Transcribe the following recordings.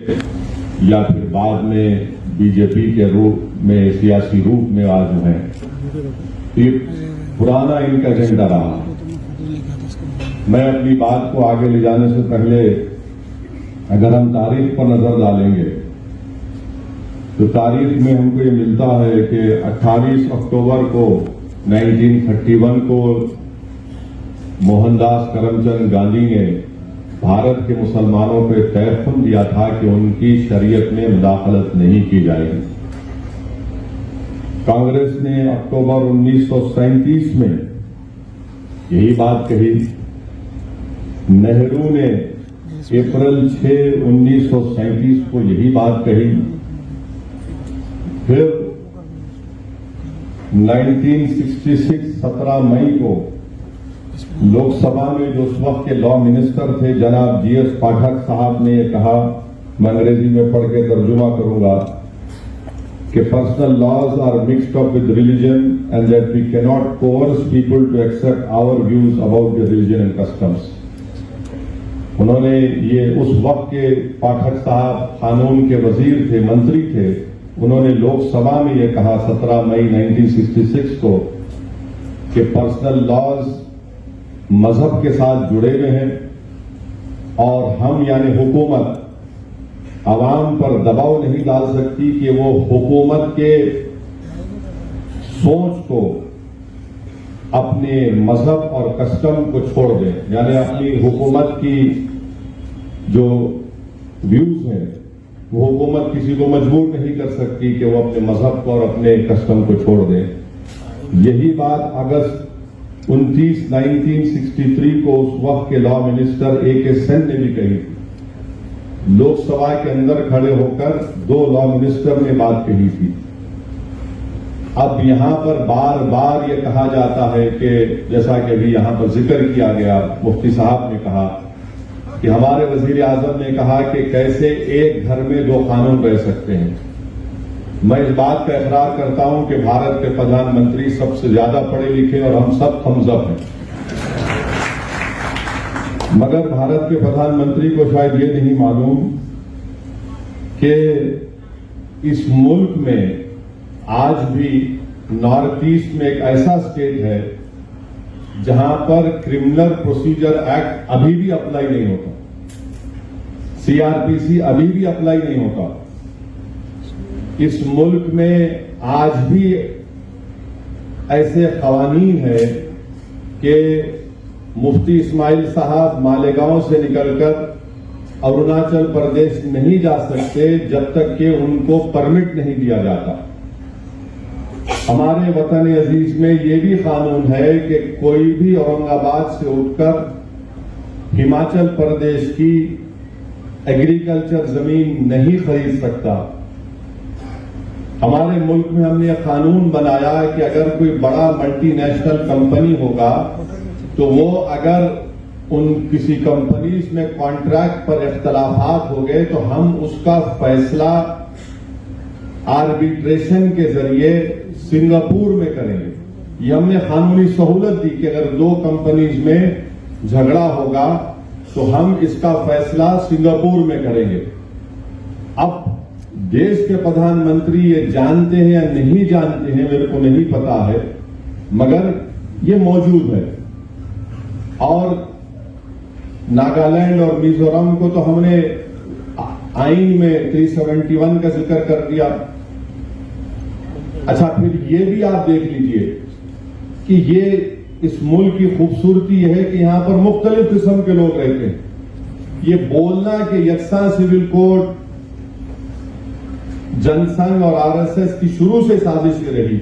या फिर बाद में बीजेपी के रूप में, सियासी रूप में आज है, ये पुराना इनका एजेंडा रहा। मैं अपनी बात को आगे ले जाने से पहले अगर हम तारीख पर नजर डालेंगे तो तारीख में हमको ये मिलता है कि 28 अक्टूबर को 1931 को मोहनदास करमचंद गांधी ने भारत के मुसलमानों पर तयफुन दिया था कि उनकी शरीयत में मुदाखलत नहीं की जाएगी। कांग्रेस ने अक्टूबर 1937 में यही बात कही। नेहरू ने अप्रैल 6, 1937 को यही बात कही। फिर 1966 17 मई को लोकसभा में जो उस वक्त के लॉ मिनिस्टर थे जनाब जीएस पाठक साहब ने यह कहा, मैं अंग्रेजी में पढ़ के तर्जुमा करूंगा, कि personal laws are mixed up with religion and that we can not coerce people to accept our views about the religion and customs. उन्होंने ये उस वक्त के पाठक साहब कानून के वजीर थे, मंत्री थे, उन्होंने लोकसभा में यह कहा 17 मई 1966 को कि पर्सनल लॉज मजहब के साथ जुड़े हुए हैं और हम यानी हुकूमत अवाम पर दबाव नहीं डाल सकती कि वो हुकूमत के सोच को, अपने मजहब और कस्टम को छोड़ दें, यानी अपनी हुकूमत की जो व्यूज हैं वो हुकूमत किसी को मजबूर नहीं कर सकती कि वो अपने मजहब को और अपने कस्टम को छोड़ दें। यही बात अगस्त 29, 1963 को उस वक्त के लॉ मिनिस्टर ए.के. सेन ने भी कही थी। लोकसभा के अंदर खड़े होकर 2 लॉ मिनिस्टर ने बात कही थी। अब यहां पर बार बार यह कहा जाता है कि जैसा कि अभी यहां पर जिक्र किया गया, मुफ्ती साहब ने कहा कि हमारे वजीर आजम ने कहा कि कैसे एक घर में 2 कानून रह सकते हैं। मैं इस बात का इकरार करता हूं कि भारत के प्रधानमंत्री सबसे ज्यादा पढ़े लिखे और हम सब थम्स-अप हैं, मगर भारत के प्रधानमंत्री को शायद ये नहीं मालूम कि इस मुल्क में आज भी नॉर्थ ईस्ट में एक ऐसा स्टेट है जहां पर क्रिमिनल प्रोसीजर एक्ट अभी भी अप्लाई नहीं होता, सीआरपीसी अभी भी अप्लाई नहीं होता। इस मुल्क में आज भी ऐसे कवानीन है कि मुफ्ती इस्माइल साहब मालेगांव से निकलकर अरुणाचल प्रदेश नहीं जा सकते जब तक कि उनको परमिट नहीं दिया जाता। हमारे वतन अजीज में ये भी कानून है कि कोई भी औरंगाबाद से उठकर हिमाचल प्रदेश की एग्रीकल्चर जमीन नहीं खरीद सकता। हमारे मुल्क में हमने यह कानून बनाया कि अगर कोई बड़ा मल्टीनेशनल कंपनी होगा तो वो अगर उन किसी कंपनीज में कॉन्ट्रैक्ट पर इख्तलाफात हो गए तो हम उसका फैसला आर्बिट्रेशन के जरिए सिंगापुर में करेंगे। ये हमने कानूनी सहूलत दी कि अगर 2 कंपनीज में झगड़ा होगा तो हम इसका फैसला सिंगापुर में करेंगे। अब देश के प्रधानमंत्री ये जानते हैं या नहीं जानते हैं मेरे को नहीं पता है, मगर ये मौजूद है। और नागालैंड और मिजोरम को तो हमने आईन में 371 का जिक्र कर दिया। अच्छा, फिर ये भी आप देख लीजिए कि ये इस मुल्क की खूबसूरती है कि यहां पर मुख्तलिफ किस्म के लोग रहते हैं। ये बोलना कि यकसा सिविल कोड जनसंघ और आरएसएस की शुरू से साजिश रही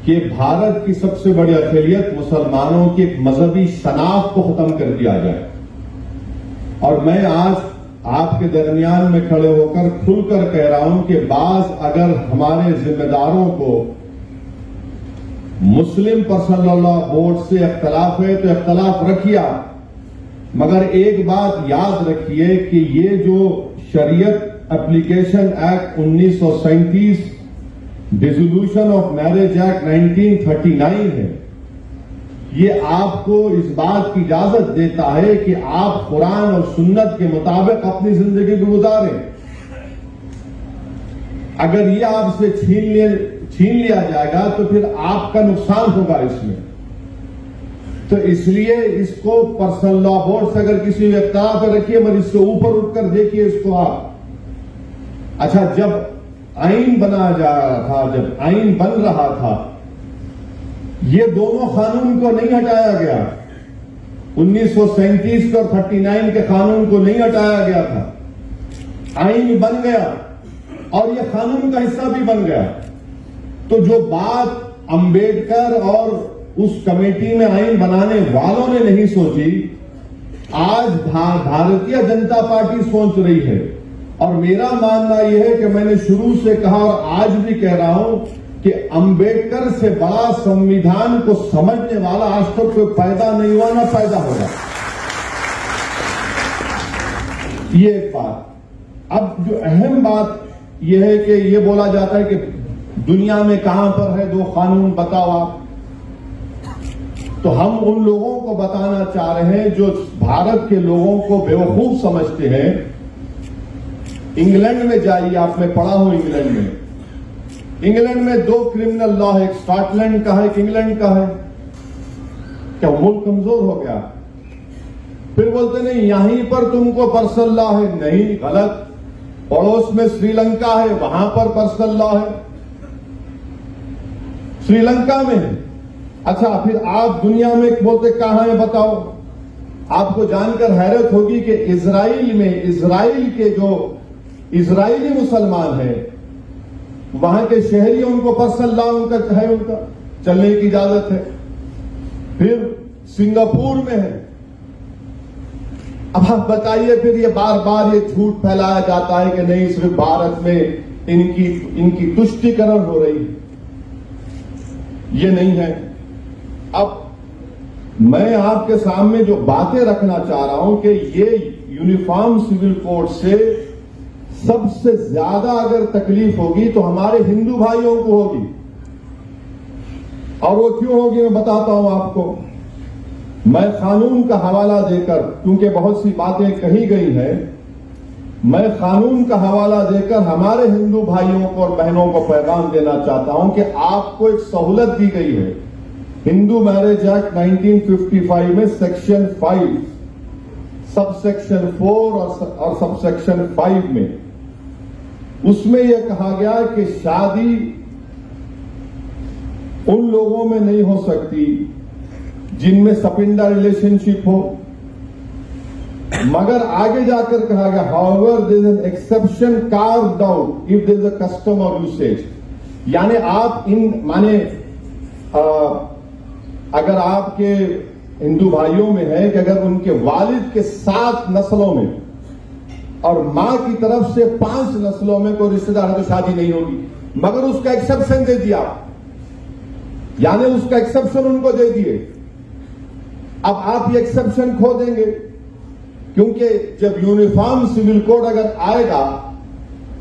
कि भारत की सबसे बड़ी अक़लियत मुसलमानों की एक मजहबी शनाख्त को खत्म कर दिया जाए। और मैं आज आपके दरमियान में खड़े होकर खुलकर कह रहा हूं कि बाज अगर हमारे जिम्मेदारों को मुस्लिम पर्सनल लॉ बोर्ड से इख्तलाफ है तो इख्तलाफ रखिए, मगर एक बात याद रखिए कि ये जो शरीयत application act 1937, dissolution of marriage act 1939 है, ये आपको इस बात की इजाजत देता है कि आप कुरान और सुन्नत के मुताबिक अपनी जिंदगी को गुजारें। अगर ये आपसे छीन लिया जाएगा तो फिर आपका नुकसान होगा इसमें। तो इसलिए इसको पर्सनल लॉ बोर्ड से अगर किसी व्यक्ता पर रखिए, मगर इससे ऊपर उठकर देखिए इसको आप। अच्छा, जब आईन बनाया जा रहा था, जब आईन बन रहा था, ये दोनों कानून को नहीं हटाया गया। 1937 के और 39 के कानून को नहीं हटाया गया था। आईन बन गया और ये कानून का हिस्सा भी बन गया। तो जो बात अंबेडकर और उस कमेटी में आईन बनाने वालों ने नहीं सोची, आज भारतीय जनता पार्टी सोच रही है। और मेरा मानना यह है कि मैंने शुरू से कहा और आज भी कह रहा हूं कि अंबेडकर से बड़ा संविधान को समझने वाला आज तक कोई पैदा नहीं हुआ, ना पैदा होगा। ये एक बात। अब जो अहम बात यह है कि ये बोला जाता है कि दुनिया में कहां पर है दो कानून, बताओ आप। तो हम उन लोगों को बताना चाह रहे हैं जो भारत के लोगों को बेवकूफ समझते हैं। इंग्लैंड में जाइए, आपने पढ़ा हो इंग्लैंड में। इंग्लैंड में दो क्रिमिनल लॉ है, एक स्कॉटलैंड का है, एक इंग्लैंड का है। क्या मुल्क कमजोर हो गया? फिर बोलते नहीं यहीं पर तुमको पर्सनल लॉ है। नहीं, गलत। पड़ोस में श्रीलंका है, वहां पर पर्सनल लॉ है, श्रीलंका में है। अच्छा, फिर आप दुनिया में बोलते कहां है बताओ। आपको जानकर हैरत होगी कि इजराइल में, इजराइल के जो इजरायली मुसलमान हैं, वहां के शहरी, उनको पर्सनल लॉ उनका है, उनका चलने की इजाजत है। फिर सिंगापुर में है। अब आप बताइए, फिर ये बार बार ये झूठ फैलाया जाता है कि नहीं सिर्फ भारत में इनकी तुष्टीकरण हो रही है। ये नहीं है। अब मैं आपके सामने जो बातें रखना चाह रहा हूं कि ये यूनिफॉर्म सिविल कोड से सबसे ज्यादा अगर तकलीफ होगी तो हमारे हिंदू भाइयों को होगी। और वो क्यों होगी मैं बताता हूं आपको। मैं कानून का हवाला देकर, क्योंकि बहुत सी बातें कही गई हैं, मैं कानून का हवाला देकर हमारे हिंदू भाइयों को और बहनों को पैगाम देना चाहता हूं कि आपको एक सहूलत दी गई है। हिंदू मैरिज एक्ट 1955 में सेक्शन 5, सबसेक्शन 4 और सबसेक्शन 5 में, उसमें यह कहा गया कि शादी उन लोगों में नहीं हो सकती जिनमें सपिंडा रिलेशनशिप हो, मगर आगे जाकर कहा गया however there is an exception carved out if there is a custom or usage. यानी आप अगर आपके हिंदू भाइयों में है कि अगर उनके वालिद के 7 नस्लों में और मां की तरफ से 5 नस्लों में कोई रिश्तेदार है तो शादी नहीं होगी, मगर उसका एक्सेप्शन दे दिया, यानी उसका एक्सेप्शन उनको दे दिए। अब आप ये एक्सेप्शन खो देंगे, क्योंकि जब यूनिफॉर्म सिविल कोड अगर आएगा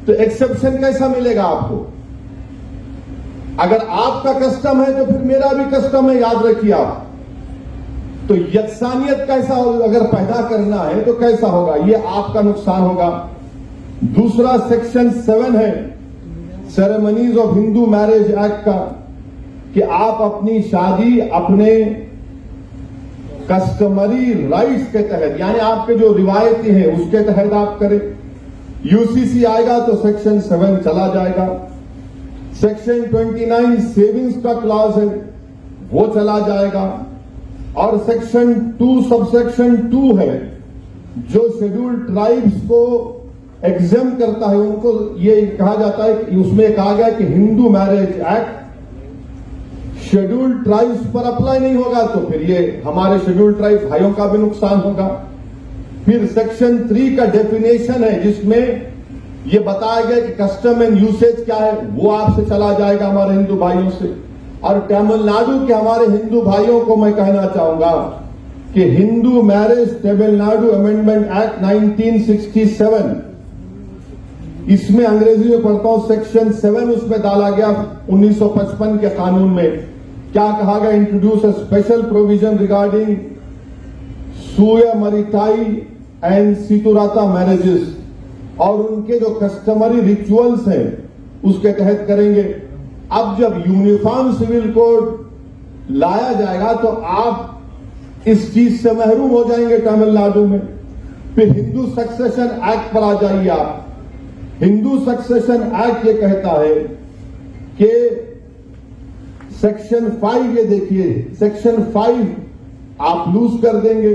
तो एक्सेप्शन कैसा मिलेगा आपको? अगर आपका कस्टम है तो फिर मेरा भी कस्टम है, याद रखिए आप। तो यकसानियत कैसा होगा? अगर पैदा करना है तो कैसा होगा? ये आपका नुकसान होगा। दूसरा सेक्शन 7 है ceremonies of Hindu marriage act का, कि आप अपनी शादी अपने कस्टमरी राइट्स के तहत, यानी आपके जो रिवायतें हैं उसके तहत आप करें। यूसीसी आएगा तो सेक्शन 7 चला जाएगा। सेक्शन 29 सेविंग्स का क्लॉज है, वो चला जाएगा। और सेक्शन 2 सबसेक्शन 2 है जो शेड्यूल्ड ट्राइब्स को एग्जाम करता है, उनको ये कहा जाता है कि उसमें कहा गया कि Hindu marriage act scheduled tribes पर अप्लाई नहीं होगा, तो फिर ये हमारे शेड्यूल्ड ट्राइब्स भाइयों का भी नुकसान होगा। फिर सेक्शन 3 का डेफिनेशन है जिसमें ये बताया गया कि कस्टम एंड यूसेज क्या है, वो आपसे चला जाएगा हमारे हिंदू भाइयों से। और तमिलनाडु के हमारे हिंदू भाइयों को मैं कहना चाहूंगा कि Hindu marriage Tamil Nadu amendment act 1967, इसमें अंग्रेजी में पढ़ता हूं, सेक्शन 7 उसमें डाला गया 1955 के कानून में क्या कहा गया, introduce a special provision regarding सूया मरिताई एंड सितुराता मैरिजेस, और उनके जो कस्टमरी रिचुअल्स हैं उसके तहत करेंगे। अब जब यूनिफॉर्म सिविल कोड लाया जाएगा तो आप इस चीज से महरूम हो जाएंगे तमिलनाडु में। फिर हिंदू सक्सेशन एक्ट पर आ जाइए आप। हिंदू सक्सेशन एक्ट ये कहता है कि सेक्शन 5, ये देखिए सेक्शन 5 आप लूज कर देंगे।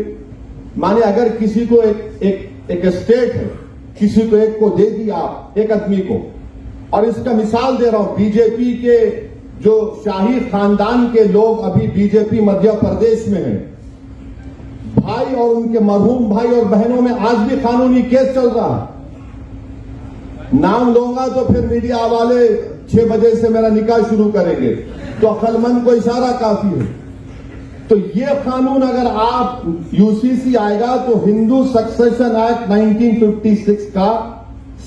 माने अगर किसी को एक स्टेट है, किसी को एक को दे दिया एक आदमी को, और इसका मिसाल दे रहा हूं, बीजेपी के जो शाही खानदान के लोग अभी बीजेपी मध्य प्रदेश में हैं, भाई और उनके मरहूम भाई और बहनों में आज भी कानूनी केस चल रहा है। नाम लूंगा तो फिर मीडिया वाले 6 बजे से मेरा निकाह शुरू करेंगे, तो अक्लमंद को इशारा काफी है। तो ये कानून अगर आप यूसीसी आएगा तो हिंदू सक्सेशन एक्ट 1956 का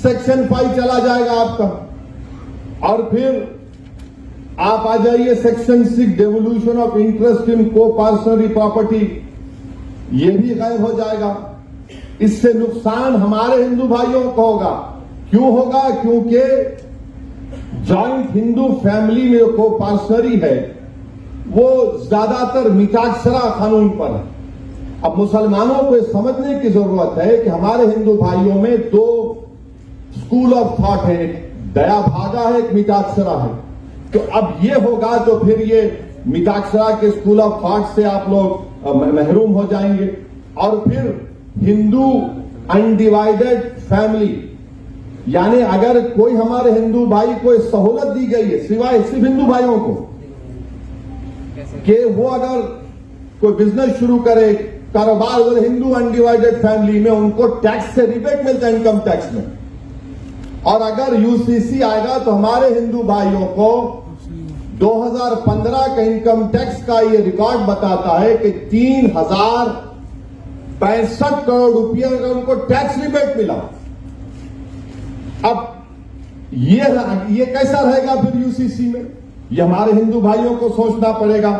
सेक्शन 5 चला जाएगा आपका। और फिर आप आ जाइए section 6 devolution of interest in को पर्सनरी प्रॉपर्टी, ये भी गायब हो जाएगा। इससे नुकसान हमारे हिंदू भाइयों को होगा। क्यों होगा? क्योंकि जॉइंट हिंदू फैमिली में को पर्सनरी है वो ज्यादातर मिताक्षरा कानून पर है। अब मुसलमानों को समझने की जरूरत है कि हमारे हिंदू भाइयों में 2 स्कूल ऑफ थॉट है, एक दया भागा है, एक मिताक्षरा है। तो अब ये होगा तो फिर ये मिताक्षरा के स्कूल ऑफ थॉट से आप लोग महरूम हो जाएंगे। और फिर हिंदू अनडिवाइडेड फैमिली, यानी अगर कोई हमारे हिंदू भाई को सहूलत दी गई है सिवाय सिर्फ हिंदू भाइयों को कि वो अगर कोई बिजनेस शुरू करे, कारोबार, अगर हिंदू अनडिवाइडेड फैमिली में उनको टैक्स से रिबेट मिलता है इनकम टैक्स में। और अगर यूसीसी आएगा तो हमारे हिंदू भाइयों को 2015 का इनकम टैक्स का ये रिकॉर्ड बताता है कि 3065 करोड़ रुपया अगर उनको टैक्स रिबेट मिला। अब ये कैसा रहेगा फिर यूसीसी में, ये हमारे हिंदू भाइयों को सोचना पड़ेगा।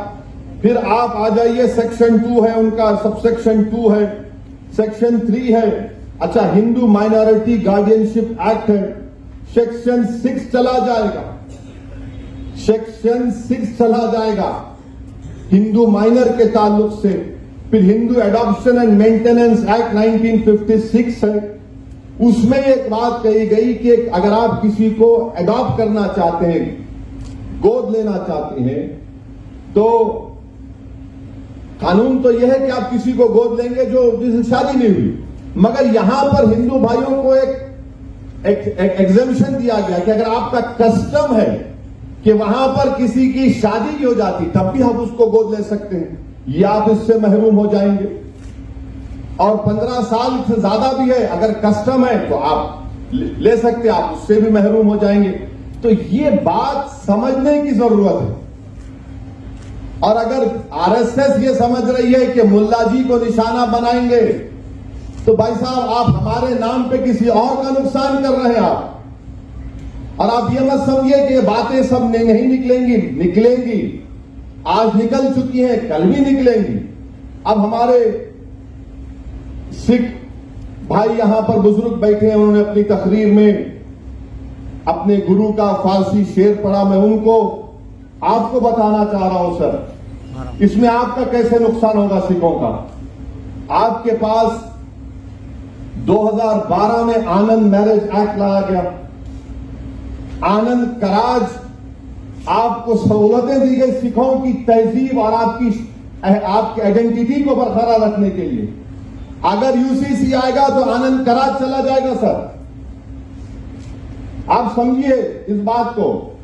फिर आप आ जाइए सेक्शन 2 है उनका, सबसेक्शन 2 है, सेक्शन 3 है। अच्छा, हिंदू माइनॉरिटी गार्डियनशिप एक्ट है, सेक्शन 6 चला जाएगा, सेक्शन 6 चला जाएगा हिंदू माइनर के ताल्लुक से। फिर Hindu adoption and maintenance act 1956 है, उसमें एक बात कही गई कि अगर आप किसी को एडॉप्ट करना चाहते हैं, गोद लेना चाहते हैं, तो कानून तो यह है कि आप किसी को गोद लेंगे जो जिससे शादी नहीं हुई। मगर यहां पर हिंदू भाइयों को एक एग्जेम्पशन दिया गया कि अगर आपका कस्टम है कि वहां पर किसी की शादी की हो जाती तब भी आप उसको गोद ले सकते हैं, ये आप इससे महरूम हो जाएंगे। और 15 साल से ज्यादा भी है, अगर कस्टम है तो आप ले सकते हैं, आप उससे भी महरूम हो जाएंगे। तो ये बात समझने की जरूरत है। और अगर आरएसएस ये समझ रही है कि मुल्ला जी को निशाना बनाएंगे, तो भाई साहब आप हमारे नाम पे किसी और का नुकसान कर रहे हैं आप। और आप ये मत समझिए कि ये बातें सब नहीं निकलेंगी, आज निकल चुकी हैं, कल भी निकलेंगी। अब हमारे सिख भाई यहां पर बुजुर्ग बैठे हैं, उन्होंने अपनी तकरीर में अपने गुरु का फारसी शेर पढ़ा। मैं उनको आपको बताना चाह रहा हूं सर, इसमें आपका कैसे नुकसान होगा सिखों का। आपके पास 2012 में आनंद मैरिज एक्ट लाया गया, आनंद कराज, आपको सहूलतें दी गई सिखों की तहजीब और आपकी आइडेंटिटी को बरकरार रखने के लिए। अगर यूसीसी आएगा तो आनंद कराज चला जाएगा सर, आप समझिए इस बात को।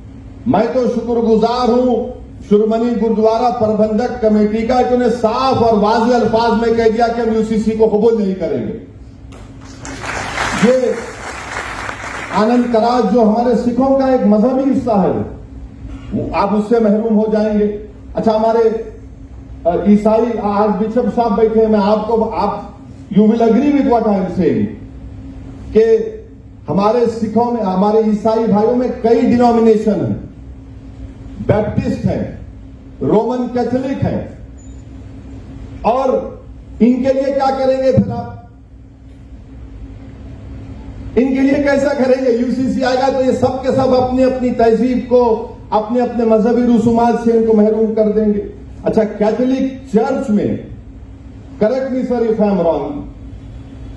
मैं तो शुक्रगुजार हूं शिरोमणि गुरुद्वारा प्रबंधक कमेटी का कि उन्हें साफ और वाज़ेह अल्फाज में कह दिया कि हम यूसीसी को कबूल नहीं करेंगे। ये आनंद कराज जो हमारे सिखों का एक मजहबी हिस्सा है, आप उससे महरूम हो जाएंगे। अच्छा, हमारे ईसाई आज बिशप साहब बैठे हैं, मैं आप you will agree with what I am saying कि हमारे सिखों में, हमारे ईसाई भाइयों में कई डिनोमिनेशन है। बैप्टिस्ट है, रोमन कैथोलिक हैं, और इनके लिए क्या करेंगे फिर आप? इनके लिए कैसा करेंगे? यूसीसी आएगा तो ये सब के सब अपनी अपनी तहजीब को, अपने अपने मजहबी रसूमात से इनको महरूम कर देंगे। अच्छा, कैथोलिक चर्च में, correct me sir if I am wrong,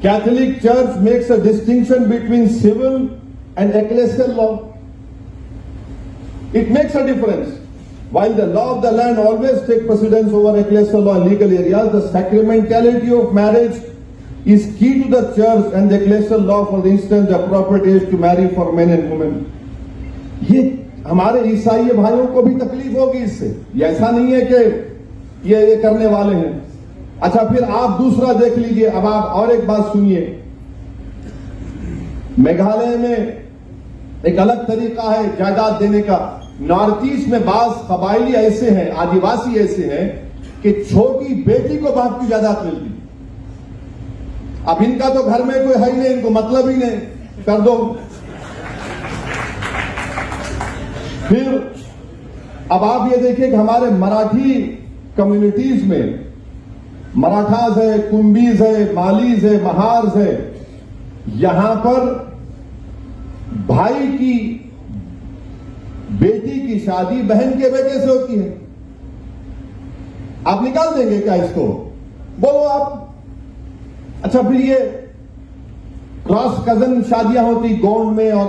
Catholic church makes a distinction between civil and ecclesial law. It makes a difference. While the law of the land always takes precedence over ecclesial law in legal areas, the sacramentality of marriage is key to the church and the ecclesial law. For instance, the appropriate age to marry for men and women. ये हमारे ईसाई भाइयों को भी तकलीफ होगी इससे, ये ऐसा नहीं है कि ये करने वाले हैं। अच्छा, फिर आप दूसरा देख लीजिए। अब आप और एक बात सुनिए, मेघालय में एक अलग तरीका है जायदाद देने का। नॉर्थ ईस्ट में बास कबायली ऐसे हैं, आदिवासी ऐसे हैं कि छोटी बेटी को बाप की जायदाद मिलती। अब इनका तो घर में कोई है ही नहीं, इनको मतलब ही नहीं, कर दो। फिर अब आप ये देखिए कि हमारे मराठी कम्युनिटीज में, मराठास है, कुंभीज है, मालीज है, महार्स है, यहां पर भाई की बेटी की शादी बहन के बेटे से होती है। आप निकाल देंगे क्या इसको? बोलो आप। अच्छा, फिर ये क्रॉस कजन शादियां होती गोंड में और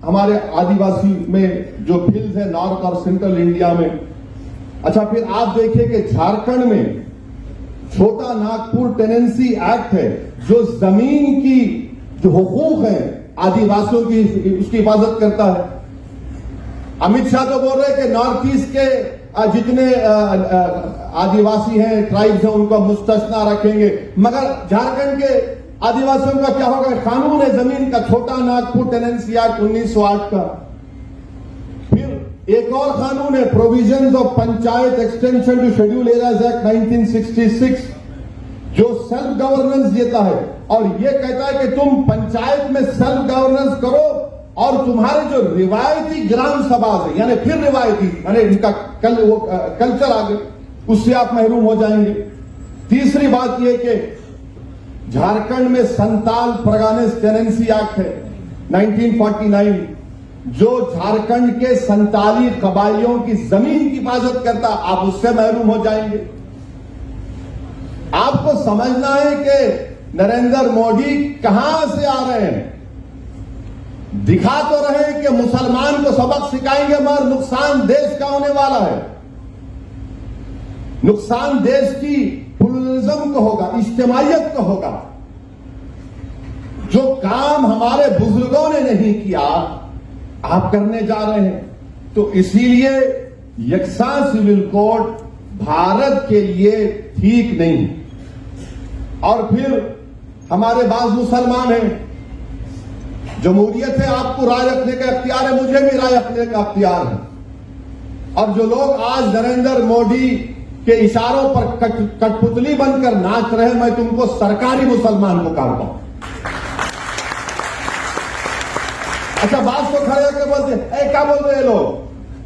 हमारे आदिवासी में जो फिल्स है नॉर्थ और सेंट्रल इंडिया में। अच्छा, फिर आप देखिए कि झारखंड में छोटा नागपुर टेनेंसी एक्ट है जो जमीन की जो हुकूक है आदिवासियों की, उसकी हिफाजत करता है। अमित शाह तो बोल रहे हैं कि नॉर्थ ईस्ट के जितने आदिवासी हैं, ट्राइब्स हैं, उनको मुस्तस्ना रखेंगे, मगर झारखंड के आदिवासियों का क्या होगा? कानून है जमीन का, छोटा नागपुर टेनेंसी एक्ट 1908 का। फिर एक और कानून है provisions of Panchayat extension to schedule areas act 1966, जो सेल्फ गवर्नेंस देता है और ये कहता है कि तुम पंचायत में सेल्फ गवर्नेंस करो और तुम्हारे जो रिवायती ग्राम सभा है, यानी फिर रिवायती, यानी इनका कल्चर आगे, उससे आप महरूम हो जाएंगे। तीसरी बात यह कि झारखंड में संताल परगानेस टेनेंसी एक्ट है 1949, जो झारखंड के संताली कबाइलियों की जमीन की हिफाजत करता, आप उससे महरूम हो जाएंगे। आपको समझना है कि नरेंद्र मोदी कहां से आ रहे हैं। दिखा तो रहे हैं कि मुसलमान को सबक सिखाएंगे, मगर नुकसान देश का होने वाला है। नुकसान देश की प्लुरलिज्म को होगा, इज्तिमाइयत को होगा। जो काम हमारे बुजुर्गों ने नहीं किया, आप करने जा रहे हैं। तो इसीलिए यकसा सिविल कोड भारत के लिए ठीक नहीं। और फिर हमारे बाज मुसलमान हैं, जमहूरियत है, आपको राय रखने का अख्तियार है, मुझे भी राय रखने का अख्तियार है। और जो लोग आज नरेंद्र मोदी के इशारों पर कठपुतली बनकर नाच रहे हैं, मैं तुमको सरकारी मुसलमान को कहता हूं। अच्छा, बात तो खड़े होकर बोलते क्या बोल रहे हैं लोग,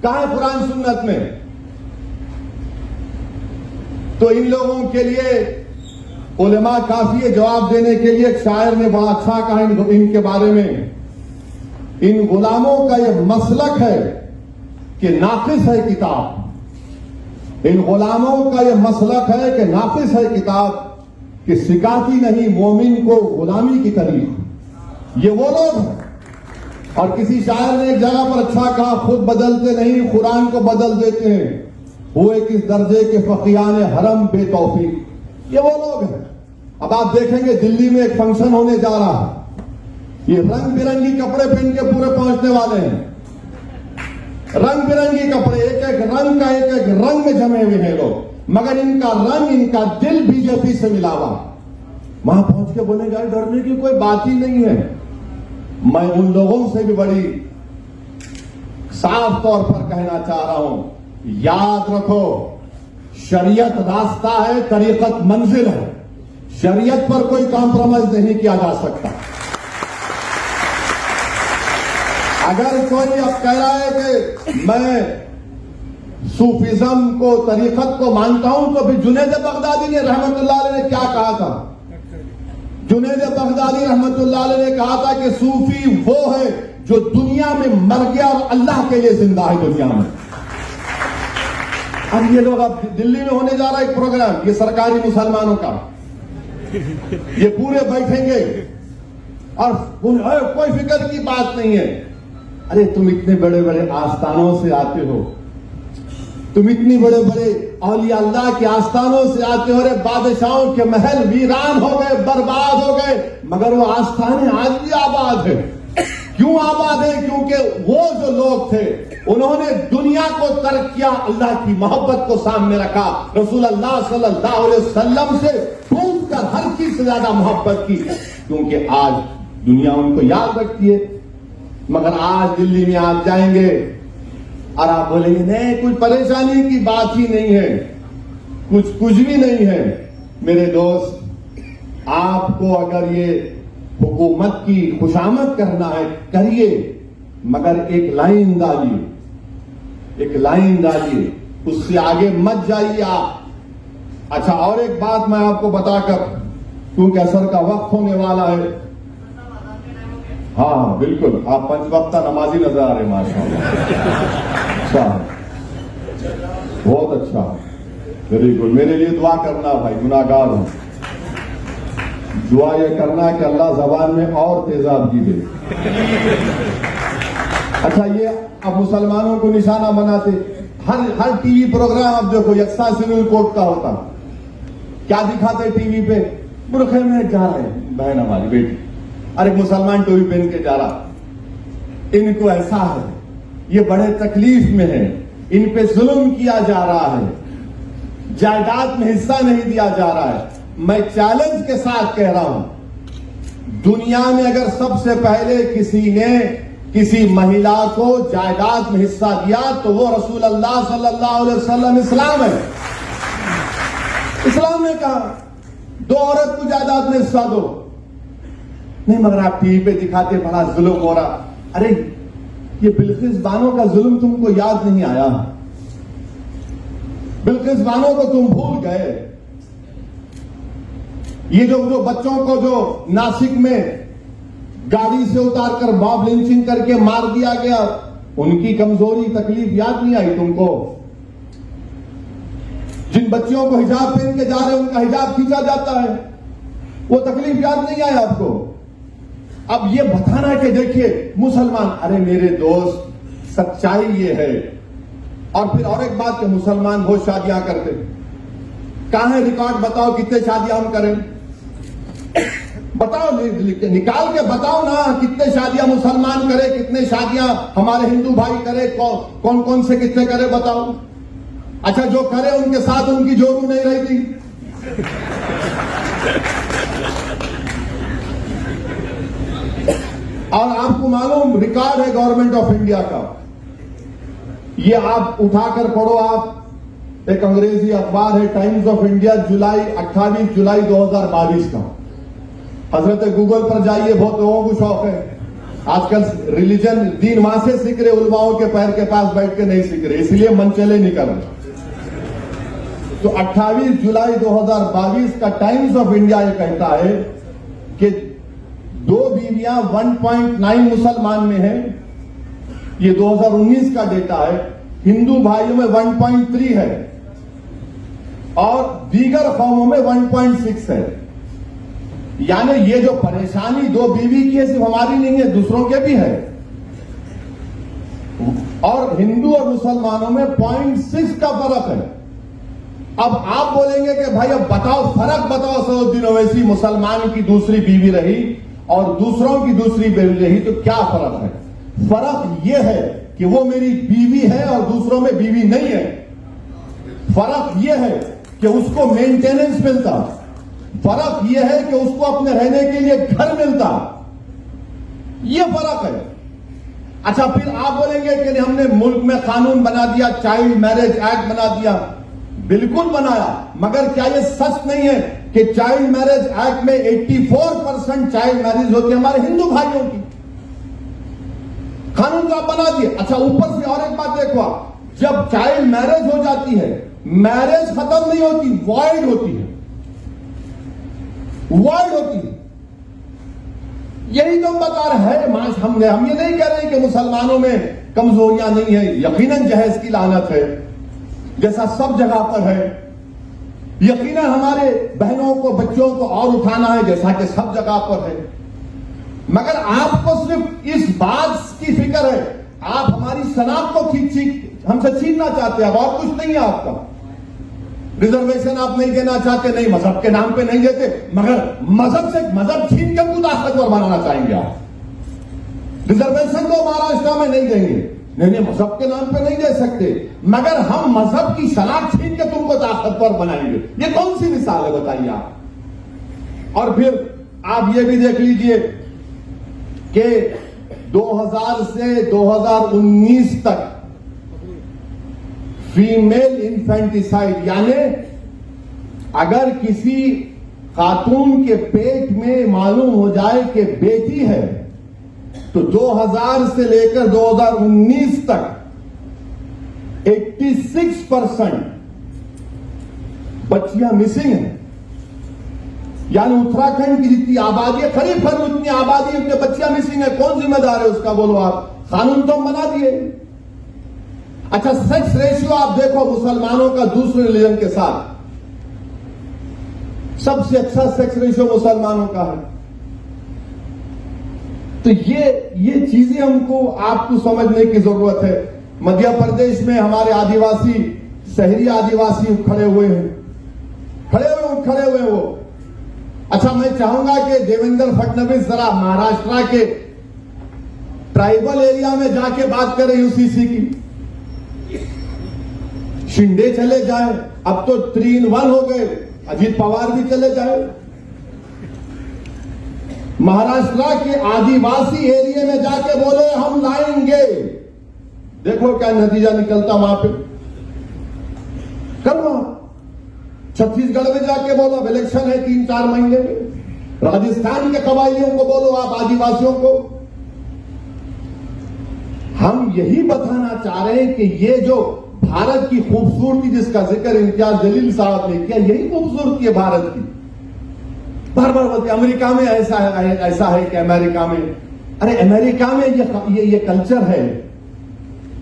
कहां है कुरान सुन्नत में? तो इन लोगों के लिए उलेमा काफी है जवाब देने के लिए। एक शायर ने बड़ा अच्छा कहा इनके बारे में, इन गुलामों का यह मसलक है कि नाकिस है किताब। इन गुलामों का यह मसलक है कि नाकिस है किताब, कि सिखाती नहीं मोमिन को गुलामी की तारीफ। ये वो लोग हैं। और किसी शायर ने एक जगह पर अच्छा कहा, खुद बदलते नहीं कुरान को बदल देते हैं, हुए किस दर्जे के फकीयान हरम बेतौफीक। ये वो लोग हैं। अब आप देखेंगे दिल्ली में एक फंक्शन होने जा रहा है, ये रंग बिरंगी कपड़े पहन के पूरे पहुंचने वाले हैं। रंग बिरंगी कपड़े, एक एक रंग का एक एक रंग में जमे हुए हैं लोग, मगर इनका रंग, इनका दिल बीजेपी से मिला हुआ। वहां पहुंच के बोलेगा डरने की कोई बात ही नहीं है। मैं उन लोगों से भी बड़ी साफ तौर पर कहना चाह रहा हूं, याद रखो, शरीयत रास्ता है, तरीकत मंजिल है। शरीयत पर कोई कॉम्प्रोमाइज नहीं किया जा सकता। अगर कोई अब कह रहा है कि मैं सूफिज्म को, तरीकत को मानता हूं, तो फिर जुनैद बगदादी ने रहमतुल्लाह अलैह ने क्या कहा था? जुनैद बगदादी रहमतुल्लाह अलैह ने कहा था कि सूफी वो है जो दुनिया में मर गया और अल्लाह के लिए जिंदा है दुनिया में। अब ये लोग, अब दिल्ली में होने जा रहा है एक प्रोग्राम, ये सरकारी मुसलमानों का, ये पूरे बैठेंगे और कोई फिक्र की बात नहीं है। अरे तुम इतने बड़े बड़े आस्थानों से आते हो, तुम इतनी बड़े बड़े औलिया अल्लाह के आस्थानों से आते हो, अरे बादशाहों के महल वीरान हो गए, बर्बाद हो गए, मगर वो आस्थानें आज भी आबाद है। क्यों आबाद है? क्योंकि वो जो लोग थे उन्होंने दुनिया को तर्क किया, अल्लाह की मोहब्बत को सामने रखा, रसूल अल्लाह सल्लल्लाहु अलैहि वसल्लम से ढूंढकर हर चीज से ज्यादा मोहब्बत की, क्योंकि आज दुनिया उनको याद रखती है। मगर आज दिल्ली में आप जाएंगे और आप बोलेंगे नहीं, कोई परेशानी की बात ही नहीं है, कुछ भी नहीं है। मेरे दोस्त, आपको अगर ये हुकूमत की खुशामद करना है करिए, मगर एक लाइन डालिए, उससे आगे मत जाइए आप। अच्छा, और एक बात मैं आपको बताकर, क्योंकि असर का वक्त होने वाला है। हाँ बिल्कुल, आप पंचवक्ता नमाजी नजर आ रहे माशाअल्लाह। अच्छा, बहुत अच्छा, वेरी गुड। मेरे लिए दुआ करना भाई, गुनाहगार हूं। दुआ यह करना कि अल्लाह जबान में और तेजाबगी दे। अच्छा, ये अब मुसलमानों को निशाना बनाते, हर टीवी प्रोग्राम अब देखो यक्सा सिविल कोड का होता, क्या दिखाते टीवी पे? बुरखे में जा रहे हैं बहन हमारी बेटी, अरे मुसलमान टोपी पहन के जा रहा, इनको ऐसा है, ये बड़े तकलीफ में है, इन पे जुल्म किया जा रहा है, जायदाद में हिस्सा नहीं दिया जा रहा है। मैं चैलेंज के साथ कह रहा हूं, दुनिया में अगर सबसे पहले किसी ने किसी महिला को जायदाद में हिस्सा दिया तो वो रसूल अल्लाह सल्लल्लाहु अलैहि वसल्लम इस्लाम है। इस्लाम ने कहा दो औरत को जायदाद में हिस्सा दो। नहीं, मगर आप टीवी पे दिखाते बड़ा जुल्म हो रहा। अरे ये बिल्किस बानो का जुल्म तुमको याद नहीं आया? बिल्किस बानो को तुम भूल गए? ये जो बच्चों को जो नासिक में गाड़ी से उतारकर मॉब लिंचिंग करके मार दिया गया, उनकी कमजोरी तकलीफ याद नहीं आई तुमको? जिन बच्चियों को हिजाब पहन के जा रहे हैं उनका हिजाब खींचा जाता है, वो तकलीफ याद नहीं आई आपको? अब ये बताना है कि देखिए मुसलमान, अरे मेरे दोस्त, सच्चाई ये है। और फिर और एक बात कि मुसलमान बहुत शादियां करते, कहां है रिकॉर्ड? बताओ कितने शादियां हम करें, बताओ, निकाल के बताओ ना, कितने शादियां मुसलमान करे, कितने शादियां हमारे हिंदू भाई करे, कौन कौन से कितने करे बताओ। अच्छा, जो करे उनके साथ उनकी जोरू नहीं रहती। और आपको मालूम रिकॉर्ड है गवर्नमेंट ऑफ इंडिया का, ये आप उठाकर पढ़ो, आप एक अंग्रेजी अखबार है टाइम्स ऑफ इंडिया, 28 जुलाई 2022 का। हजरत गूगल पर जाइए, बहुत लोगों को शौक है आजकल रिलीजन, दीन वहां से सीख रहे, उलमाओं के पैर के पास बैठ के नहीं सीख रहे, इसलिए मनचले निकल रहे। तो 28 जुलाई 2022 का टाइम्स ऑफ इंडिया ये कहता है कि 2 बीवियां 1.9 मुसलमान में है, ये 2019 का डेटा है, हिंदू भाइयों में 1.3 है और दीगर कौमों में 1.6 है। यानी ये जो परेशानी 2 बीवी की है सिर्फ हमारी नहीं है, दूसरों के भी है। और हिंदू और मुसलमानों में 0.6 का फर्क है। अब आप बोलेंगे कि भाई अब बताओ, फर्क बताओ, 100 दिन ओवैसी मुसलमान की दूसरी बीवी रही और दूसरों की दूसरी बीवी रही, तो क्या फर्क है? फर्क यह है कि वो मेरी बीवी है और दूसरों में बीवी नहीं है। फर्क यह है कि उसको मेंटेनेंस मिलता, फर्क यह है कि उसको अपने रहने के लिए घर मिलता, यह फर्क है। अच्छा, फिर आप बोलेंगे कि हमने मुल्क में कानून बना दिया, चाइल्ड मैरिज एक्ट बना दिया। बिल्कुल बनाया, मगर क्या यह सच नहीं है कि चाइल्ड मैरिज एक्ट में 84% चाइल्ड मैरिज होती है हमारे हिंदू भाइयों की? कानून तो आप बना दिए। अच्छा, ऊपर से और एक बात देखो, जब चाइल्ड मैरिज हो जाती है, मैरिज खत्म नहीं होती, वॉइड होती है, वॉइड होती है। यही तो हम बता रहे हैं। हम ये नहीं कह रहे कि मुसलमानों में कमजोरियां नहीं है, यकीनन जहेज की लानत है जैसा सब जगह पर है, यकीनन हमारे बहनों को बच्चों को और उठाना है जैसा कि सब जगह पर है, मगर आपको सिर्फ इस बात की फिक्र है, आप हमारी शनाख्त को हमसे छीनना चाहते हैं, और कुछ नहीं है आपका। रिजर्वेशन आप नहीं देना चाहते, नहीं मजहब के नाम पे नहीं देते, मगर मजहब छीन के हमको ताकतवर बनाना चाहेंगे आप। रिजर्वेशन तो महाराष्ट्र में नहीं देंगे, नहीं मजहब के नाम पे नहीं दे सकते, मगर हम मजहब की शनाख्त छीन के तुमको ताकतवर बनाएंगे। ये कौन सी मिसाल है बताइए आप। और फिर आप ये भी देख लीजिए कि 2000 से 2019 तक फीमेल इन्फेंटिसाइड, यानी अगर किसी खातून के पेट में मालूम हो जाए कि बेटी है, तो 2000 से लेकर 2019 तक 86% बच्चियां मिसिंग हैं। यानी उत्तराखंड की जितनी आबादी है, करीब उतनी आबादी उतने बच्चियां मिसिंग है। कौन जिम्मेदार है उसका बोलो आप? कानून तो हम बना दिए। अच्छा, सेक्स रेशियो आप देखो मुसलमानों का दूसरे रिलीजन के साथ, सबसे अच्छा सेक्स रेशियो मुसलमानों का है। तो ये चीजें हमको आपको समझने की जरूरत है। मध्य प्रदेश में हमारे आदिवासी, शहरी आदिवासी खड़े हुए वो। अच्छा, मैं चाहूंगा कि देवेंद्र फडणवीस जरा महाराष्ट्र के ट्राइबल एरिया में जाके बात करें यूसीसी की। शिंदे चले जाए, अब तो 3 in 1 हो गए, अजीत पवार भी चले जाए। महाराष्ट्र के आदिवासी एरिया में जाके बोले हम लाएंगे, देखो क्या नतीजा निकलता वहां पे। करो, छत्तीसगढ़ में जाके बोलो, अब इलेक्शन है 3-4 महीने में। राजस्थान के कबायलियों को बोलो, आप आदिवासियों को। हम यही बताना चाह रहे हैं कि ये जो भारत की खूबसूरती जिसका जिक्र इम्तियाज जलील साहब ने किया, यही खूबसूरती है भारत की। बार बार बोलते अमेरिका में ऐसा है कि अमेरिका में, अरे अमेरिका में ये कल्चर है।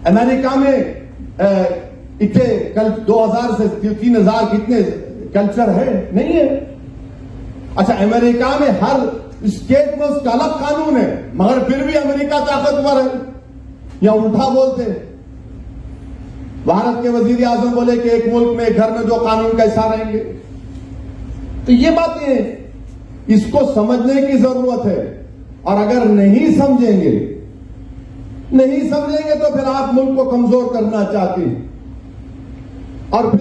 अमेरिका में इतने कल 2000 से 3000 कितने कल्चर है? नहीं है। अच्छा, अमेरिका में हर स्टेट में उसका अलग कानून है, मगर फिर भी अमेरिका ताकतवर है। या उल्टा बोलते, भारत के वजीर आजम बोले कि एक मुल्क में, एक घर में 2 कानून कैसा रहेंगे। तो ये बातें इसको समझने की जरूरत है। और अगर नहीं समझेंगे तो फिर आप मुल्क को कमजोर करना चाहते हैं। और फिर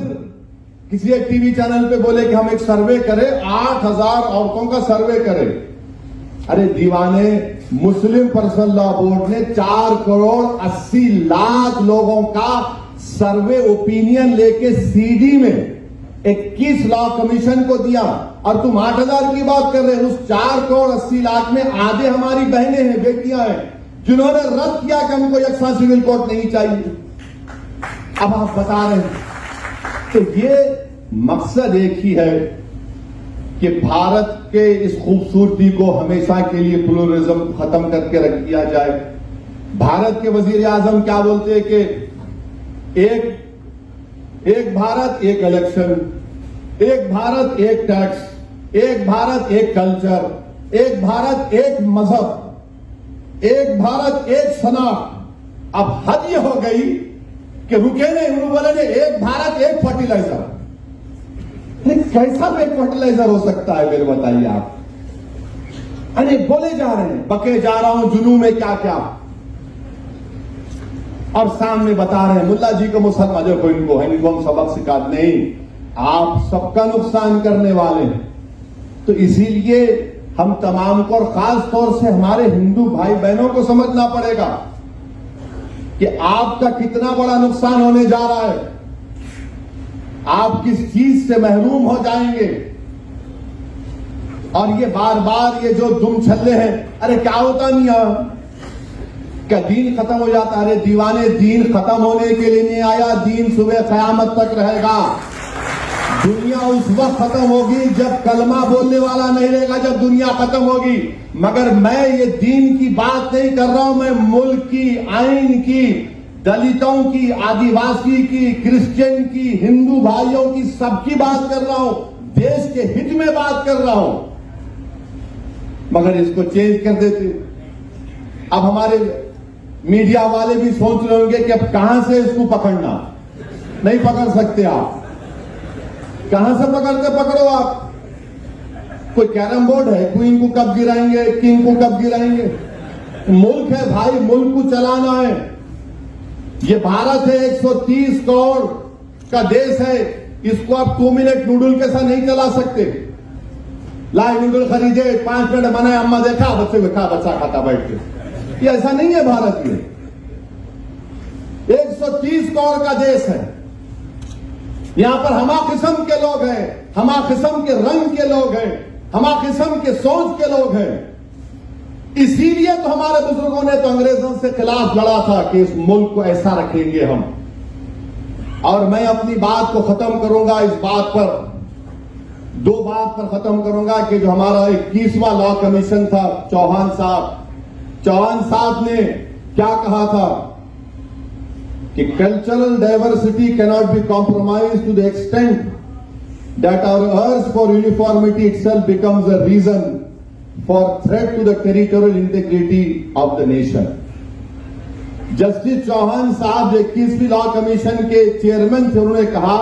किसी एक टीवी चैनल पे बोले कि हम एक सर्वे करें, 8000 औरतों का सर्वे करें। अरे दीवाने, मुस्लिम पर्सनल लॉ बोर्ड ने 4,80,00,000 लोगों का सर्वे ओपिनियन लेके सीडी में 21 लॉ कमीशन को दिया, और तुम 8,000 की बात कर रहे हो। उस 4,80,00,000 में आधे हमारी बहनें हैं, बेटियां हैं, जिन्होंने रद्द किया कि हमको यकसा सिविल कोड नहीं चाहिए। अब आप बता रहे हैं। तो ये मकसद एक ही है कि भारत के इस खूबसूरती को हमेशा के लिए प्लूरलिज्म खत्म करके रख दिया जाए। भारत के वजीर आजम क्या बोलते हैं कि एक भारत एक इलेक्शन, एक भारत एक टैक्स, एक भारत एक कल्चर, एक भारत एक मजहब, एक भारत एक शनाख्त। अब हद ये हो गई कि रुके नहीं, उन्होंने बोले ने एक भारत एक फर्टिलाइजर। कैसा एक फर्टिलाइजर हो सकता है मेरे बताइए आप? अरे बोले जा रहे हैं, बके जा रहा हूं जुनू में क्या क्या, और सामने बता रहे हैं मुल्ला जी को मुसलमान को इनको हम सबक सिखा नहीं, आप सबका नुकसान करने वाले हैं। तो इसीलिए हम तमाम को, और खास तौर से हमारे हिंदू भाई बहनों को समझना पड़ेगा कि आपका कितना बड़ा नुकसान होने जा रहा है। आप किस चीज से महरूम हो जाएंगे। और ये बार बार ये जो दुम छल्ले हैं, अरे क्या होता मियां, क्या दीन खत्म हो जाता? अरे दीवाने, दीन खत्म होने के लिए नहीं आया, दीन सुबह कयामत तक रहेगा। दुनिया उस वक्त खत्म होगी जब कलमा बोलने वाला नहीं रहेगा, जब दुनिया खत्म होगी। मगर मैं ये दीन की बात नहीं कर रहा हूं, मैं मुल्क की, आइन की, दलितों की, आदिवासी की, क्रिश्चियन की, हिंदू भाइयों की, सबकी बात कर रहा हूं, देश के हित में बात कर रहा हूं। मगर इसको चेंज कर देते। अब हमारे मीडिया वाले भी सोच रहे होंगे कि अब कहां से इसको पकड़ना। नहीं पकड़ सकते आप। कहां से पकड़ते पकड़ो आप। कोई कैरम बोर्ड है, क्वीन को कब गिराएंगे, किंग को कब गिराएंगे। मुल्क है भाई, मुल्क को चलाना है। ये भारत है, 130 करोड़ का देश है। इसको आप 2 मिनट नूडल के साथ नहीं चला सकते। लाए नूडल खरीदे, 5 मिनट बनाए, अम्मा देखा, बच्चे खा, बच्चा खाता बैठ के। ये ऐसा नहीं है भारत में। 130 करोड़ का देश है। यहां पर हमा किस्म के लोग हैं, हमा किस्म के रंग के लोग हैं, हमा किस्म के सोच के लोग हैं। इसीलिए तो हमारे बुजुर्गों ने तो अंग्रेजों से खिलाफ लड़ा था कि इस मुल्क को ऐसा रखेंगे हम। और मैं अपनी बात को खत्म करूंगा इस बात पर, 2 बात पर खत्म करूंगा कि जो हमारा 21वां लॉ कमीशन था, चौहान साहब ने क्या कहा था कि cultural diversity cannot be compromise to the extent that our urge for uniformity itself becomes a reason for threat to the territorial integrity of the nation. Justice Chauhan साहब 21वीं लॉ कमीशन के चेयरमैन थे। उन्होंने कहा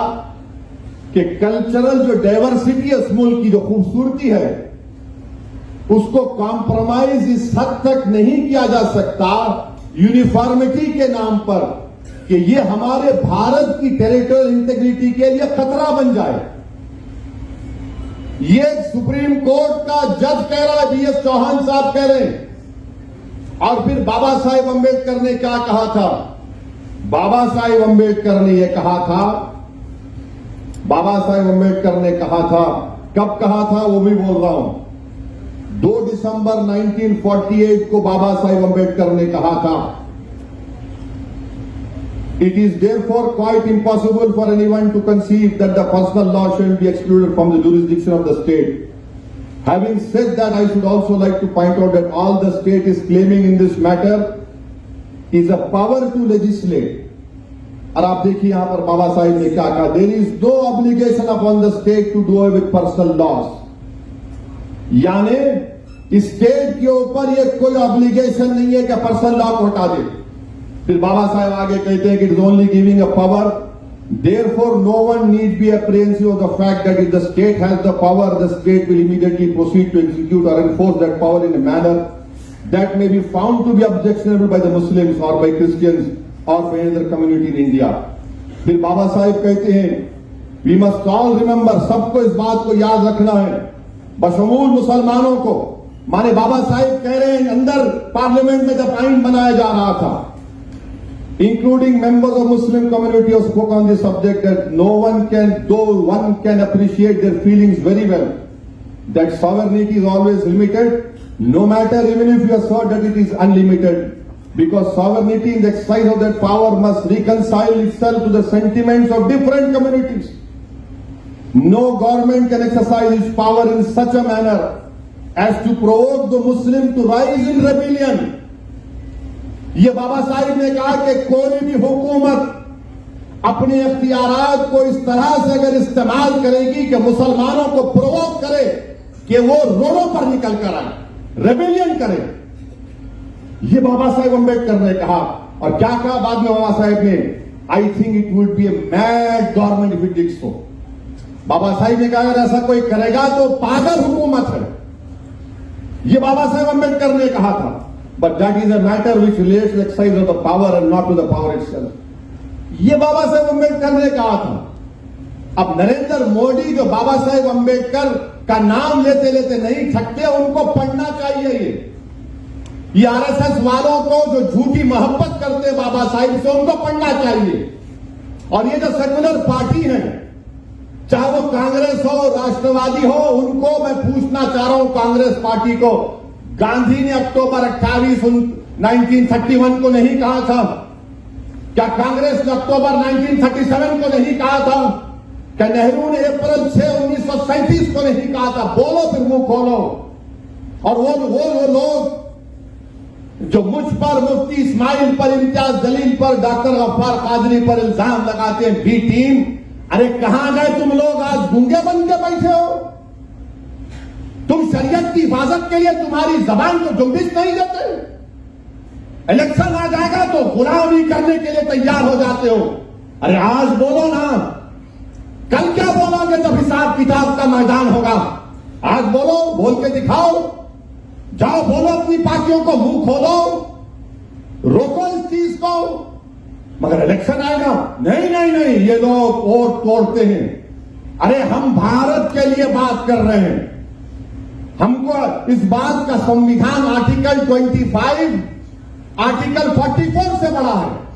कि कल्चरल जो diversity है, इस मुल्क की जो खूबसूरती है, उसको कॉम्प्रोमाइज इस हद तक नहीं किया जा सकता यूनिफॉर्मिटी के नाम पर कि ये हमारे भारत की टेरिटोरियल इंटीग्रिटी के लिए खतरा बन जाए। ये सुप्रीम कोर्ट का जज कह रहा है, बीएस चौहान साहब कह रहे हैं। और फिर बाबा साहेब अंबेडकर ने क्या कहा था? बाबा साहेब अंबेडकर ने यह कहा था, बाबा साहेब अंबेडकर ने कहा था, कब कहा था वो भी बोल रहा हूं, 2 दिसंबर 1948 को बाबा साहेब अंबेडकर ने कहा था, It is therefore quite impossible for anyone to conceive that the personal law shall be excluded from the jurisdiction of the state. Having said that, I should also like to point out that all the state is claiming in this matter is a power to legislate. और आप देखिए यहां पर बाबा साहिब ने क्या कहा, There is no obligation upon the state to do away with personal laws. यानी state के ऊपर ये कोई ऑब्लिगेशन नहीं है कि पर्सनल लॉ को हटा दे। फिर बाबा साहब आगे कहते हैं कि it is only giving a power, therefore no one need be apprehensive of the fact that if the state has the power, the state will immediately proceed to execute और enforce that power in a manner that may be found to be objectionable by the Muslims और by Christians और by other community in India. फिर बाबा साहब कहते हैं we must all remember, सबको इस बात को याद रखना है, बशमूल मुसलमानों को। माने बाबा साहब कह रहे हैं अंदर पार्लियामेंट में जब आइन बनाया जा रहा था, including members of Muslim community who spoke on this subject, that though one can appreciate their feelings very well, that sovereignty is always limited, no matter even if you assert that it is unlimited, because sovereignty in the exercise of that power must reconcile itself to the sentiments of different communities. No government can exercise its power in such a manner as to provoke the Muslim to rise in rebellion. ये बाबा साहिब ने कहा कि कोई भी हुकूमत अपने इख्तियारात को इस तरह से अगर इस्तेमाल करेगी कि मुसलमानों को प्रोवोक करे कि वो रोडों पर निकल कर आए, रेबेलियन करे। ये बाबा साहेब अंबेडकर ने कहा। और क्या कहा बाद में बाबा साहेब ने, I think it would be a mad government if it did so. Baba Sahib ने कहा अगर ऐसा कोई करेगा तो पागल हुकूमत है। ये बाबा साहेब अंबेडकर ने कहा था। But that is a matter which relates to the exercise of the power and not to the power itself. ये बाबा साहेब अंबेडकर ने कहा था। अब नरेंद्र मोदी जो बाबा साहेब अंबेडकर का नाम लेते लेते नहीं थकते, उनको पढ़ना चाहिए। ये आरएसएस वालों को जो झूठी मोहब्बत करते बाबा साहेब से, उनको पढ़ना चाहिए। और ये जो सेक्युलर पार्टी है, चाहे वो कांग्रेस हो, राष्ट्रवादी हो, उनको मैं पूछना चाह रहा हूं, कांग्रेस पार्टी को, गांधी ने अक्टूबर 28 1931 को नहीं कहा था? क्या कांग्रेस ने अक्टूबर 1937 को नहीं कहा था? क्या नेहरू ने अप्रैल 6 1937 को नहीं कहा था? बोलो फिर, मुंह खोलो। और वो लोग जो मुझ पर, मुफ्ती इस्माइल पर, इम्तियाज जलील पर, डॉक्टर गफ्फार कादरी पर इल्जाम लगाते हैं, बी टीम, अरे कहां गए तुम लोग? आज गूंगे बन के बैठे हो। तुम शरीयत की हिफाजत के लिए तुम्हारी जबान को जुम्बिश नहीं देते। इलेक्शन आ जाएगा तो गुलामी करने के लिए तैयार हो जाते हो। अरे आज बोलो ना, कल क्या बोलोगे जब हिसाब किताब का मैदान होगा? आज बोलो, बोल के दिखाओ, जाओ बोलो अपनी पार्टियों को, मुंह खोलो, रोको इस चीज को। मगर इलेक्शन आएगा, नहीं नहीं नहीं, ये लोग वोट तोड़ते हैं। अरे हम भारत के लिए बात कर रहे हैं। हमको इस बात का संविधान आर्टिकल 25, आर्टिकल 44 से बड़ा है।